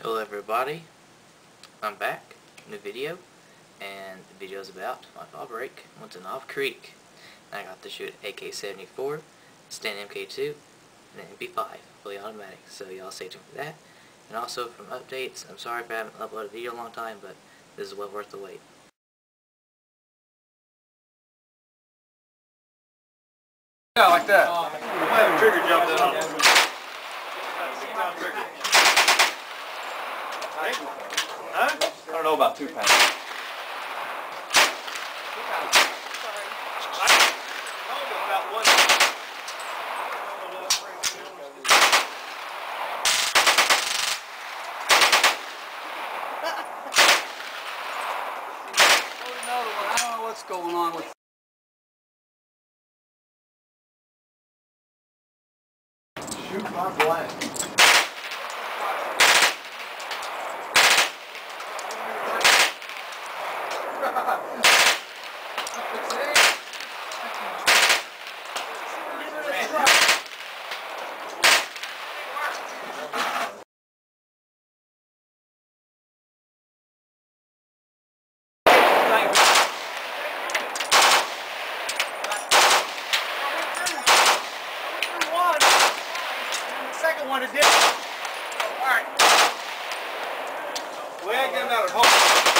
Hello everybody, I'm back, new video, and the video is about my fall break. Went to Knob Creek, and I got to shoot AK-74, Stand MK2, and an MP5, fully automatic, so y'all stay tuned for that. And also from updates, I'm sorry if I haven't uploaded a video in a long time, but this is well worth the wait. Yeah, like that. I'm having trigger jump down. Huh? I don't know about 2 pounds. I don't know what's going on with shoot my blank. Second one to dip. All right. We ain't getting out of home.